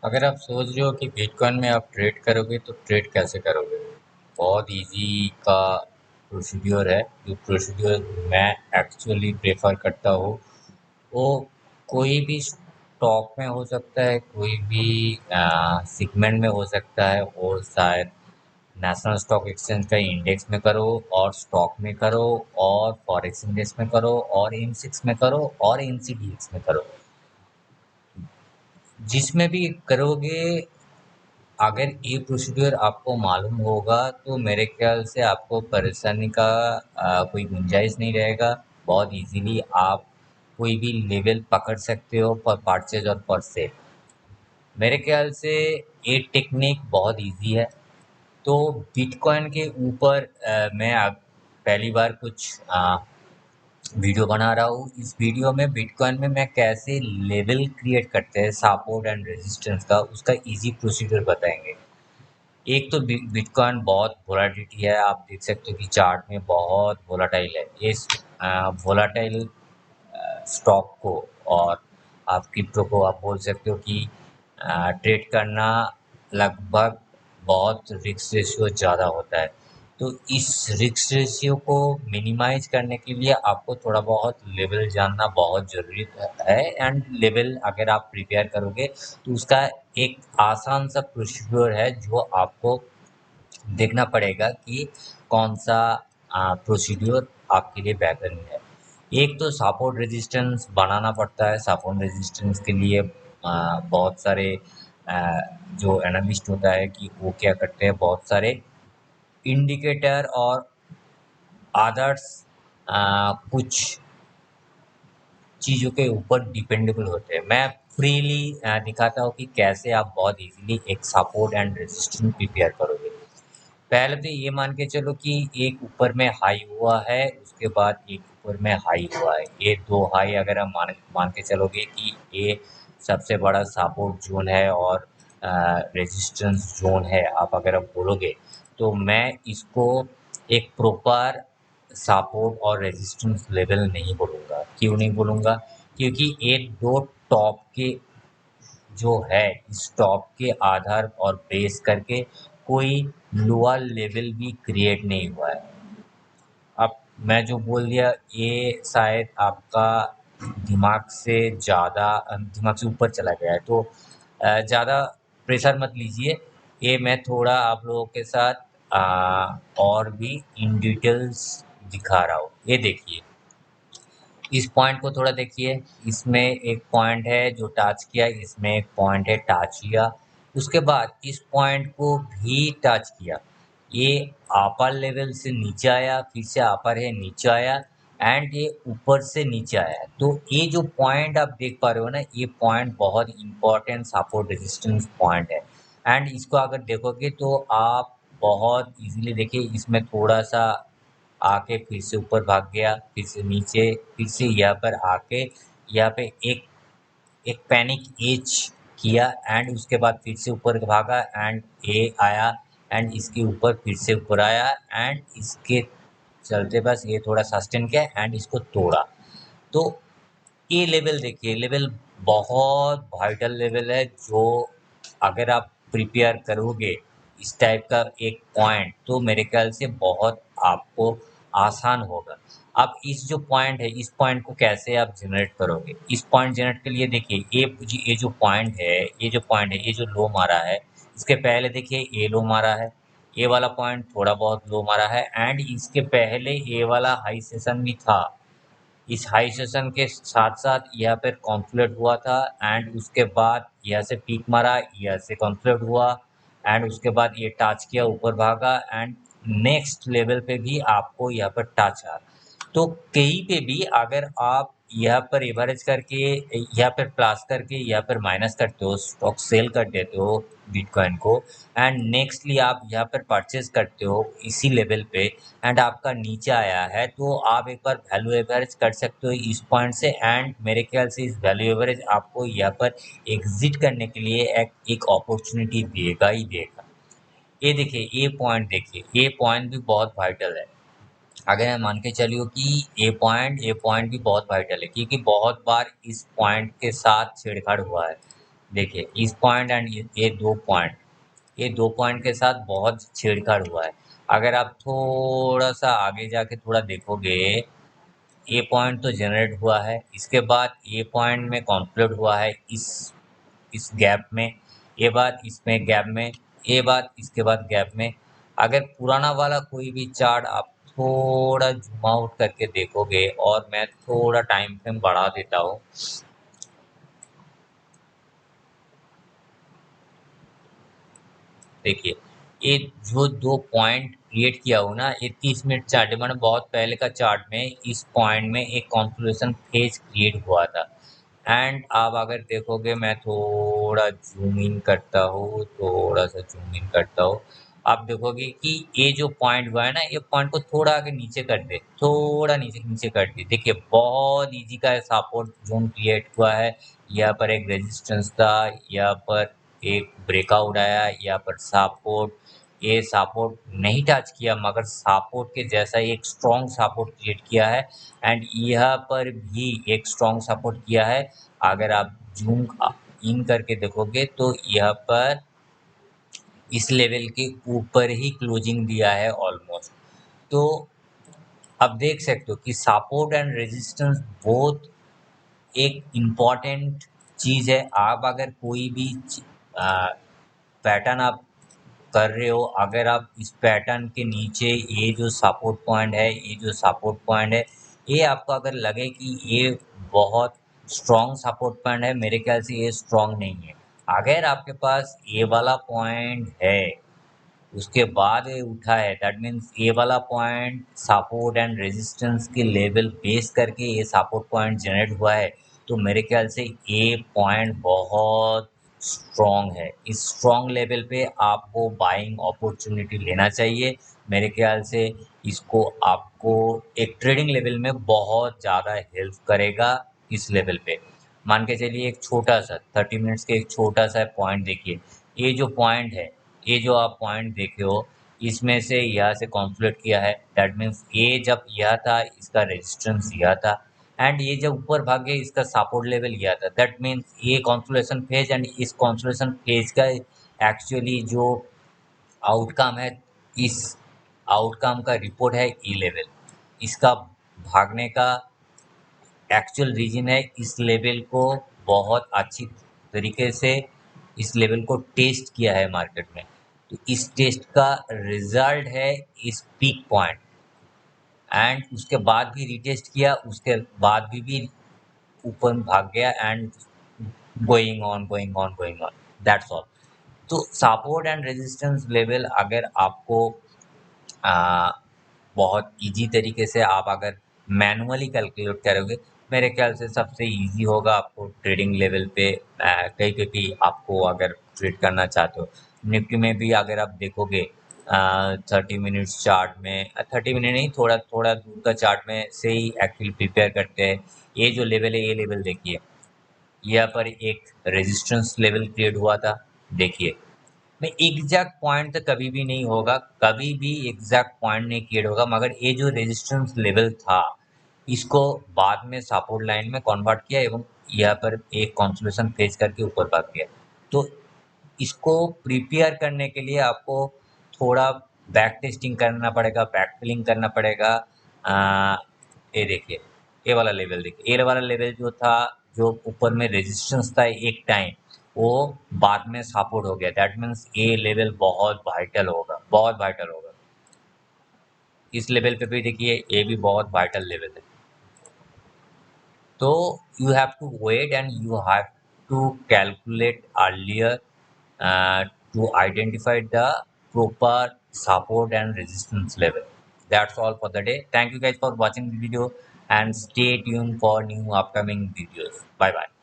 अगर आप सोच रहे हो कि बिटकॉइन में आप ट्रेड करोगे तो ट्रेड कैसे करोगे। बहुत इजी का प्रोसीड्योर है। जो प्रोसीड्योर मैं एक्चुअली प्रेफर करता हूँ वो कोई भी स्टॉक में हो सकता है, कोई भी सेगमेंट में हो सकता है, और शायद नेशनल स्टॉक एक्सचेंज का इंडेक्स में करो, और स्टॉक में करो, और फॉरेक्स इंडेक्स में करो, और एम6 में करो, और एनसीडीएक्स में करो। जिसमें भी करोगे, अगर ये प्रोसीड्यूर आपको मालूम होगा तो मेरे ख्याल से आपको परेशानी का कोई गुंजाइश नहीं रहेगा। बहुत इजीली आप कोई भी लेवल पकड़ सकते हो फॉर परचेज और फॉर सेल। मेरे ख्याल से ये टेक्निक बहुत इजी है। तो बिटकॉइन के ऊपर मैं अब पहली बार कुछ वीडियो बना रहा हूँ। इस वीडियो में बिटकॉइन में मैं कैसे लेवल क्रिएट करते हैं सपोर्ट एंड रेजिस्टेंस का, उसका इजी प्रोसीजर बताएंगे। एक तो बिटकॉइन बहुत वोलाटिलिटी है, आप देख सकते हो कि चार्ट में बहुत वोलाटाइल है। इस वोलाटाइल स्टॉक को और आप क्रिप्टो को आप बोल सकते हो कि ट्रेड करना लगभग बहुत रिस्क रेशियो ज़्यादा होता है। तो इस रिस्क रेशियो को मिनिमाइज करने के लिए आपको थोड़ा बहुत लेवल जानना बहुत ज़रूरी है। एंड लेवल अगर आप प्रिपेयर करोगे तो उसका एक आसान सा प्रोसीड्योर है जो आपको देखना पड़ेगा कि कौन सा प्रोसीड्योर आपके लिए बेहतर है। एक तो सपोर्ट रेजिस्टेंस बनाना पड़ता है। सपोर्ट रेजिस्टेंस के लिए बहुत सारे आ, जो एनालिस्ट होता है कि वो क्या करते हैं, बहुत सारे इंडिकेटर और अदर्स कुछ चीज़ों के ऊपर डिपेंडेबल होते हैं। मैं फ्रीली दिखाता हूँ कि कैसे आप बहुत इजीली एक सपोर्ट एंड रेजिस्टेंस प्रिपेयर करोगे। पहले तो ये मान के चलो कि एक ऊपर में हाई हुआ है, उसके बाद एक ऊपर में हाई हुआ है। ये दो हाई अगर हम मान मान के चलोगे कि ये सबसे बड़ा सपोर्ट जोन है और रेजिस्टेंस जोन है, आप अगर आप बोलोगे तो मैं इसको एक प्रॉपर सपोर्ट और रेजिस्टेंस लेवल नहीं बोलूँगा। क्यों नहीं बोलूँगा? क्योंकि ये दो टॉप के जो है, इस टॉप के आधार और बेस करके कोई लोअर लेवल भी क्रिएट नहीं हुआ है। अब मैं जो बोल दिया ये शायद आपका दिमाग से ज़्यादा दिमाग से ऊपर चला गया है, तो ज़्यादा प्रेशर मत लीजिए। ये मैं थोड़ा आप लोगों के साथ और भी इन डिटेल्स दिखा रहा हूँ। ये देखिए, इस पॉइंट को थोड़ा देखिए। इसमें एक पॉइंट है जो टच किया, इसमें एक पॉइंट है टच किया, उसके बाद इस पॉइंट को भी टच किया। ये अपर लेवल से नीचे आया, फिर से अपर है, नीचे आया, एंड ये ऊपर से नीचे आया। तो ये जो पॉइंट आप देख पा रहे हो ना, ये पॉइंट बहुत इंपॉर्टेंट सपोर्ट रेजिस्टेंस पॉइंट है। एंड इसको अगर देखोगे तो आप बहुत इजीली देखिए, इसमें थोड़ा सा आके फिर से ऊपर भाग गया, फिर से नीचे, फिर से यहाँ पर आके यहाँ पे एक एक पैनिक एज किया, एंड उसके बाद फिर से ऊपर भागा, एंड ए आया, एंड इसके ऊपर फिर से ऊपर आया, एंड इसके चलते बस ये थोड़ा सस्टेन किया एंड इसको तोड़ा। तो ये लेवल देखिए, लेवल बहुत वाइटल लेवल है। जो अगर आप प्रिपेयर करोगे इस टाइप का एक पॉइंट, तो मेरे ख्याल से बहुत आपको आसान होगा। अब इस जो पॉइंट है, इस पॉइंट को कैसे आप जनरेट करोगे? इस पॉइंट जनरेट के लिए देखिए, ये जो पॉइंट है, ये जो पॉइंट है, ये जो लो मारा है, इसके पहले देखिए ये लो मारा है, ये वाला पॉइंट थोड़ा बहुत लो मारा है, एंड इसके पहले ये वाला हाई सेशन भी था। इस हाई सेशन के साथ साथ यहाँ पर कॉन्फ्लेट हुआ था, एंड उसके बाद यहाँ से पीक मारा, यहाँ से कॉन्फ्लेट हुआ, एंड उसके बाद ये टच किया, ऊपर भागा, एंड नेक्स्ट लेवल पे भी आपको यहाँ पर टच आ। तो कहीं पे भी अगर आप यहाँ पर एवरेज करके, यहाँ पर प्लस करके, यहाँ पर माइनस करते हो, स्टॉक सेल कर देते हो बिटकॉइन को, एंड नेक्स्टली आप यहाँ पर परचेज करते हो इसी लेवल पे, एंड आपका नीचे आया है, तो आप एक बार वैल्यू एवरेज कर सकते हो इस पॉइंट से। एंड मेरे ख्याल से इस वैल्यू एवरेज आपको यहाँ पर एग्जिट करने के लिए एक अपॉर्चुनिटी देगा ही देगा। ये देखिए, ये पॉइंट भी बहुत वाइटल है। अगर मैं मान के चलियो कि ये पॉइंट भी बहुत वाइटल है, क्योंकि बहुत बार इस पॉइंट के साथ छेड़छाड़ हुआ है। देखिए इस पॉइंट एंड ये दो पॉइंट के साथ बहुत छेड़छाड़ हुआ है। अगर आप थोड़ा सा आगे जाके थोड़ा देखोगे, ये पॉइंट तो जनरेट हुआ है, इसके बाद ये पॉइंट में कॉन्फ्लिक्ट हुआ है इस गैप में, ये बात इसमें गैप में, ये बात इसके बाद गैप में। अगर पुराना वाला कोई भी चार्ट आप थोड़ा जूम आउट करके देखोगे, और मैं थोड़ा टाइम फ्रेम बढ़ा देता हूँ। देखिए ये जो दो पॉइंट क्रिएट किया हो ना, ये 30 मिनट चार्ट है, मैंने बहुत पहले का चार्ट में इस पॉइंट में एक कॉन्फ्लुएशन फेज क्रिएट हुआ था। एंड आप अगर देखोगे, मैं थोड़ा जूम इन करता हूँ, थोड़ा सा जूम इन करता हूँ, आप देखोगे कि ये जो पॉइंट हुआ है ना, ये पॉइंट को थोड़ा आगे नीचे कर दे, थोड़ा नीचे नीचे कर दे। देखिए बहुत इजी का सपोर्ट जोन क्रिएट हुआ है। यहाँ पर एक रेजिस्टेंस था, यहाँ पर एक ब्रेकआउट आया, यहाँ पर सपोर्ट, ये सपोर्ट नहीं टच किया, मगर सपोर्ट के जैसा एक स्ट्रॉन्ग सपोर्ट क्रिएट किया है। एंड यहाँ पर भी एक स्ट्रॉन्ग सपोर्ट किया है। अगर आप जूम इन करके देखोगे तो यहाँ पर इस लेवल के ऊपर ही क्लोजिंग दिया है ऑलमोस्ट। तो अब देख सकते हो कि सपोर्ट एंड रेजिस्टेंस बोथ एक इम्पॉर्टेंट चीज है। आप अगर कोई भी पैटर्न आप कर रहे हो, अगर आप इस पैटर्न के नीचे ये जो सपोर्ट पॉइंट है, ये जो सपोर्ट पॉइंट है, ये आपको अगर लगे कि ये बहुत स्ट्रॉन्ग सपोर्ट पॉइंट है, मेरे ख्याल से ये स्ट्रॉन्ग नहीं है। अगर आपके पास ये वाला पॉइंट है, उसके बाद ये उठा है, दैट मीन्स ये वाला पॉइंट सपोर्ट एंड रेजिस्टेंस के लेवल बेस करके ये सपोर्ट पॉइंट जनरेट हुआ है। तो मेरे ख्याल से ये पॉइंट बहुत स्ट्रॉन्ग है। इस स्ट्रॉन्ग लेवल पे आपको बाइंग अपॉर्चुनिटी लेना चाहिए। मेरे ख्याल से इसको आपको एक ट्रेडिंग लेवल में बहुत ज़्यादा हेल्प करेगा। इस लेवल पे मान के चलिए, एक छोटा सा 30 मिनट्स के एक छोटा सा पॉइंट देखिए। ये जो पॉइंट है, ये जो आप पॉइंट देखे हो, इसमें से यहाँ से कॉन्फ्लिक्ट किया है, दैट मीन्स ये जब यह था, इसका रेजिस्टेंस यह था, एंड ये जब ऊपर भागे, इसका सपोर्ट लेवल यह था। दैट मीन्स ये कॉन्फ्लुएशन फेज, एंड इस कॉन्फ्लुएशन फेज का एक्चुअली जो आउटकम है, इस आउटकम का रिपोर्ट है ई लेवल। इसका भागने का एक्चुअल रीजन है इस लेवल को बहुत अच्छी तरीके से इस लेवल को टेस्ट किया है मार्केट में। तो इस टेस्ट का रिजल्ट है इस पीक पॉइंट, एंड उसके बाद भी रिटेस्ट किया, उसके बाद भी ऊपर भाग गया, and going on that's all. तो सपोर्ट एंड रेजिस्टेंस लेवल अगर आपको आ, बहुत इजी तरीके से आप अगर मैनुअली कैलकुलेट करोगे, मेरे ख्याल से सबसे इजी होगा आपको ट्रेडिंग लेवल पे। कहीं पे भी आपको अगर ट्रेड करना चाहते हो, निफ्टी में भी अगर आप देखोगे 30 मिनट्स चार्ट में, 30 मिनट नहीं, थोड़ा थोड़ा दूर का चार्ट में से ही एक्चुअली प्रिपेयर करते हैं। ये जो लेवल है, ये लेवल देखिए, यहाँ पर एक रेजिस्टेंस लेवल क्रिएट हुआ था। देखिए में एग्जैक्ट पॉइंट तो कभी भी नहीं होगा, कभी भी एग्जैक्ट पॉइंट नहीं क्रिएट होगा, मगर ये जो रेजिस्टेंस लेवल था, इसको बाद में सपोर्ट लाइन में कन्वर्ट किया, एवं यहाँ पर एक कॉन्सोलेशन फेज करके ऊपर भाग गया। तो इसको प्रिपेयर करने के लिए आपको थोड़ा बैक टेस्टिंग करना पड़ेगा, बैक फिलिंग करना पड़ेगा। आ, ये देखिए, ये वाला लेवल देखिए, ये वाला लेवल जो था, जो ऊपर में रेजिस्टेंस था एक टाइम, वो बाद में सपोर्ट हो गया। दैट मीन्स ये लेवल बहुत वाइटल होगा, बहुत वाइटल होगा। इस लेवल पे भी देखिए, ये भी बहुत वाइटल लेवल है। So you have to wait, and you have to calculate earlier to identify the proper support and resistance level. That's all for the day. Thank you guys for watching the video, and stay tuned for new upcoming videos. Bye bye.